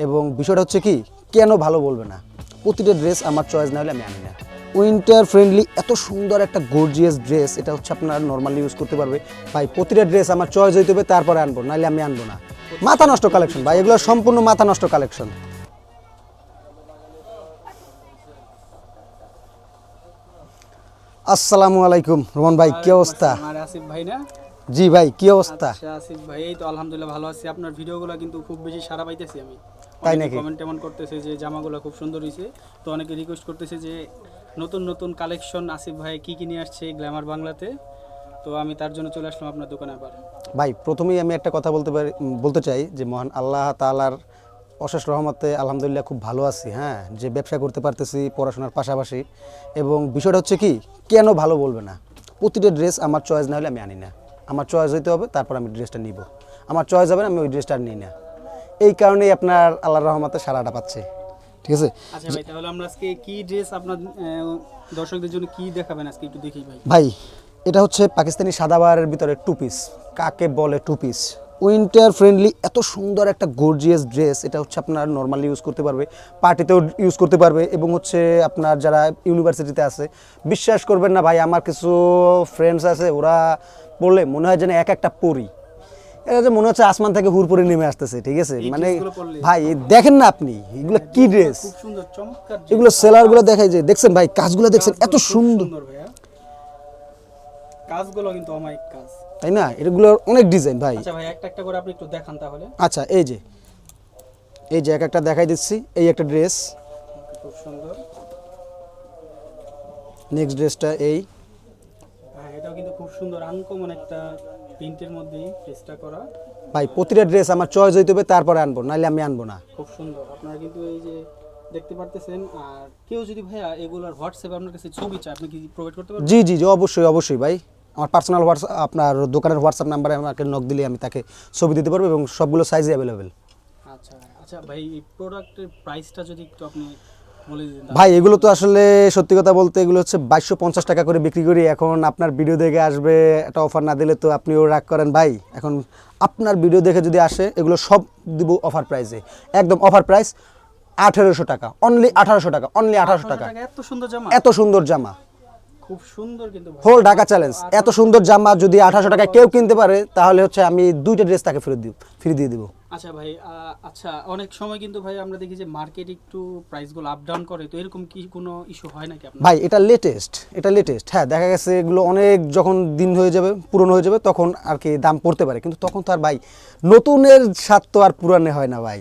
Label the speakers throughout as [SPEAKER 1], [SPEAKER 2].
[SPEAKER 1] এবং বিষয়টা হচ্ছে কি, কেন ভালো বলবে না? প্রতিটা ড্রেস আমার চয়েস না হলে আমি আনি না। উইন্টার ফ্রেন্ডলি এত সুন্দর একটা গর্জিয়াস ড্রেস, এটা হচ্ছে আপনার নর্মালি ইউজ করতে পারবে ভাই। প্রতিটা ড্রেস আমার চয়েস হইতে হবে, তারপরে আনবো, নাহলে আমি আনবো না। মাথা নষ্ট কালেকশন ভাই, এগুলো সম্পূর্ণ মাথা নষ্ট কালেকশন। আসসালামু আলাইকুম রোমান ভাই, কি অবস্থা?
[SPEAKER 2] আমার আসিফ ভাই না?
[SPEAKER 1] জি ভাই, কি অবস্থা?
[SPEAKER 2] আচ্ছা আসিফ ভাই, এই তো আলহামদুলিল্লাহ ভালো আছি। আপনার ভিডিওগুলো কিন্তু খুব বেশি সাড়া পাইতেছি আমি।
[SPEAKER 1] তাই নাকি?
[SPEAKER 2] কমেন্ট টেমন করতেছে যে জামাগুলো খুব সুন্দর হয়েছে, তো অনেকে রিকোয়েস্ট করতেছে যে নতুন নতুন কালেকশন আসিফ ভাই কি কি নিয়ে আসছে গ্ল্যামার বাংলাতে। তো আমি তার জন্য চলে আসলাম আপনার দোকানে আবার।
[SPEAKER 1] ভাই প্রথমেই আমি একটা কথা বলতে চাই যে মহান আল্লাহ তাআলার অশেষ রহমতে আলহামদুলিল্লাহ খুব ভালো আছি। হ্যাঁ, যে ব্যবসা করতে পারতেছি পড়াশোনার পাশাপাশি। এবং বিষয়টা হচ্ছে কি, কেন ভালো বলবে না? প্রতিটা ড্রেস আমার চয়েস না হলে আমি আনি না। আমার চয়েস হইতে হবে, তারপর আমি ড্রেসটা নিব। আমার চয়েস হবে না, আমি ওই ড্রেসটা আর নিই না। এই কারণেই আপনার আল্লাহর রহমতে সারাটা পাচ্ছে। ঠিক আছে
[SPEAKER 2] আচ্ছা ভাই, তাহলে আমরা আজকে কি ড্রেস আপনার দর্শকদের জন্য কি দেখাবেন আজকে একটু দেখি ভাই।
[SPEAKER 1] ভাই, এটা হচ্ছে পাকিস্তানি সাদাবাহারের ভিতরে টু পিস। কাকে বলে টু পিস? উইন্টার ফ্রেন্ডলি এত সুন্দর একটা গর্জিয়াস ড্রেস, এটা হচ্ছে আপনার নর্মালি ইউজ করতে পারবে, পার্টিতেও ইউজ করতে পারবে, এবং হচ্ছে আপনার যারা ইউনিভার্সিটিতে আছে, বিশ্বাস করবেন না ভাই, আমার কিছু ফ্রেন্ডস আছে, ওরা পড়লে মনে হয় যেন এক একটা পরি। এটা যে মনে হচ্ছে আসমান থেকে হুড়পড়ে নেমে আসতেছে। ঠিক আছে,
[SPEAKER 2] এই
[SPEAKER 1] মানে
[SPEAKER 2] ড্রেসগুলো পরলে?
[SPEAKER 1] ভাই দেখেন না আপনি এগুলো কি ড্রেস,
[SPEAKER 2] খুব সুন্দর চমৎকার dress।
[SPEAKER 1] এগুলো সেলারগুলো দেখাই যে দেখছেন ভাই, কাজগুলো দেখছেন এত
[SPEAKER 2] কাজগুলো খুব
[SPEAKER 1] সুন্দর,
[SPEAKER 2] ভাইয়া, কাজগুলো কিন্তু অমায়িক কাজ।
[SPEAKER 1] তাই না? এগুলো অনেক ডিজাইন ভাই।
[SPEAKER 2] আচ্ছা ভাই, একটা একটা করে আপনি একটু দেখান তাহলে।
[SPEAKER 1] আচ্ছা, এই যে এক একটা দেখাই দিচ্ছি। এই একটা ড্রেস,
[SPEAKER 2] খুব সুন্দর।
[SPEAKER 1] নেক্সট ড্রেসটা এই।
[SPEAKER 2] হ্যাঁ, এটাও কিন্তু খুব সুন্দর আনকমন একটা প্রিন্টের মধ্যেই ড্রেসটা করা।
[SPEAKER 1] ভাই প্রতিটা ড্রেস আমার চয়েস হইতে হবে, তারপরে আনবো, নাহলে আমি আনবো না।
[SPEAKER 2] খুব সুন্দর। আপনারা কিন্তু এই যে দেখতে পারতেছেন। আর কেউ যদি ভাইয়া এগুলার হোয়াটসঅ্যাপে আপনার কাছে ছবি চায়, আপনি কি প্রোভাইড করতে পারবেন?
[SPEAKER 1] জি জি জি, অবশ্যই অবশ্যই ভাই। আমার পার্সোনাল হোয়াটসঅ্যাপ, আপনার দোকানের হোয়াটসঅ্যাপ নাম্বারে আমাকে নক দিলে আমি তাকে ছবি দিতে পারবো, এবং সবগুলো সাইজে অ্যাভেলেবেল।
[SPEAKER 2] আচ্ছা আচ্ছা ভাই, এই প্রোডাক্টের প্রাইসটা যদি একটু আপনি বলে দিন।
[SPEAKER 1] ভাই এগুলো তো আসলে সত্যি কথা বলতে এগুলো হচ্ছে 2250 টাকা করে বিক্রি করি। এখন আপনার ভিডিও দেখে আসবে, একটা অফার না দিলে তো আপনিও রাগ করেন ভাই। এখন আপনার ভিডিও দেখে যদি আসে, এগুলো সব দিব অফার প্রাইসে, একদম অফার প্রাইস 1800 টাকা, অনলি 1800 টাকা, অনলি 1800 টাকা।
[SPEAKER 2] এত সুন্দর জামা,
[SPEAKER 1] এত সুন্দর জামা,
[SPEAKER 2] খুব সুন্দর কিন্তু ভাই।
[SPEAKER 1] হোল ঢাকা চ্যালেঞ্জ। এত সুন্দর জামা যদি 1800 টাকায় কেউ কিনতে পারে, তাহলে হচ্ছে আমি 2টা ড্রেস তাকে ফ্রি দিয়ে দিব।
[SPEAKER 2] আচ্ছা ভাই, আচ্ছা অনেক সময় কিন্তু ভাই আমরা দেখি যে মার্কেট একটু প্রাইসগুলো আপ ডাউন করে, তো এরকম কি কোনো ইস্যু হয় নাকি আপনার?
[SPEAKER 1] ভাই এটা লেটেস্ট। হ্যাঁ, দেখা গেছে এগুলো অনেক যখন দিন হয়ে যাবে, পুরনো হয়ে যাবে, তখন আর কি দাম পড়তে পারে, কিন্তু তখন তো আর ভাই নতুনের স্বাদ তো আর পুরানে হয় না ভাই।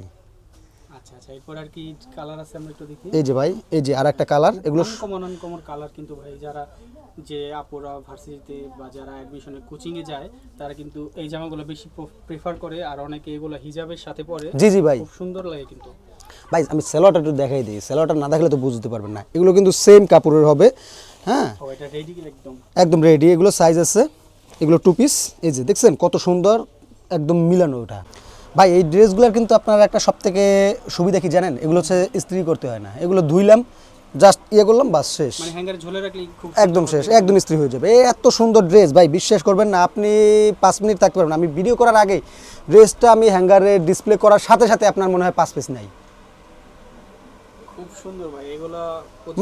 [SPEAKER 2] আচ্ছা আচ্ছা, এরপর আর কি কালার আছে আমরা একটু দেখি।
[SPEAKER 1] এই যে ভাই, এই যে আর একটা কালার, এগুলো
[SPEAKER 2] আনকমন কালার কিন্তু ভাই, যারা যে আপুরা ভার্সিটিতে বা যারা অ্যাডমিশনে কোচিংয়ে যায়, তারা কিন্তু এই জামাগুলো বেশি প্রেফার করে, আর অনেকে এগুলো হিজাবের সাথে পরে।
[SPEAKER 1] জি জি ভাই।
[SPEAKER 2] খুব সুন্দর লাগে কিন্তু
[SPEAKER 1] ভাই আমি সেলোয়ারটা একটু দেখাই দিই, সেলোয়ারটা না দেখালে তো বুঝতে পারবেন না। এগুলো কিন্তু সেম কাপড়ের হবে। হ্যাঁ,
[SPEAKER 2] ও এটা রেডি একদম
[SPEAKER 1] একদম রেডি। এগুলো সাইজ আছে, এগুলো টু পিস। এই যে দেখছেন কত সুন্দর, একদম মিলানো ওটা। ভাই এই ড্রেসগুলোর কিন্তু আপনার একটা সব থেকে সুবিধা কি জানেন? এগুলো হচ্ছে ইস্ত্রি করতে হয় না, এগুলো ধুইলাম, জাস্ট করলাম, বাস শেষ,
[SPEAKER 2] মানে হ্যাঙ্গারে ঝুলে রাখলেই খুব
[SPEAKER 1] একদম শেষ, একদম ইস্ত্রি হয়ে যাবে। এই এত সুন্দর ড্রেস ভাই, বিশ্বাস করবেন না, আপনি 5 মিনিট থাকতে পারবেন। আমি ভিডিও করার আগে ড্রেসটা আমি হ্যাঙ্গারে ডিসপ্লে করার সাথে সাথে আপনার মনে হয় 5 পিস নাই।
[SPEAKER 2] খুব সুন্দর ভাই, এগুলো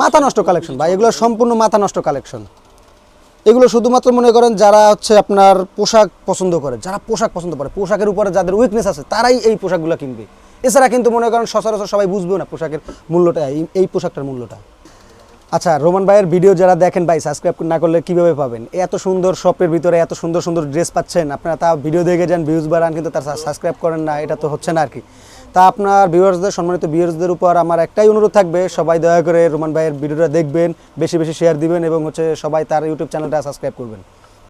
[SPEAKER 1] মাথা নষ্ট কালেকশন ভাই, এগুলো সম্পূর্ণ মাথা নষ্ট কালেকশন। এগুলো শুধুমাত্র মনে করেন যারা হচ্ছে আপনার পোশাক পছন্দ করে, যারা পোশাক পছন্দ করে, পোশাকের উপরে যাদের উইকনেস আছে, তারাই এই পোশাকগুলো কিনবে। এছাড়া কিন্তু মনে করেন সচরাচর সবাই বুঝবেও না পোশাকের মূল্যটা, এই পোশাকটার মূল্যটা। আচ্ছা, রোমান ভাইয়ের ভিডিও যারা দেখেন ভাই, সাবস্ক্রাইব না করলে কীভাবে পাবেন? এত সুন্দর শপের ভিতরে এত সুন্দর সুন্দর ড্রেস পাচ্ছেন আপনারা, তা ভিডিও দেখে যান, ভিউজ বাড়ান, কিন্তু তার সাবস্ক্রাইব করেন না, এটা তো হচ্ছে না আর কি। তা আপনার ভিউয়ার্সদের, সম্মানিত ভিউয়ার্সদের উপর আমার একটাই অনুরোধ থাকবে, সবাই দয়া করে রোমান ভাইয়ের ভিডিওটা দেখবেন, বেশি বেশি শেয়ার দিবেন, এবং হচ্ছে সবাই তার ইউটিউব চ্যানেলটা সাবস্ক্রাইব করবেন।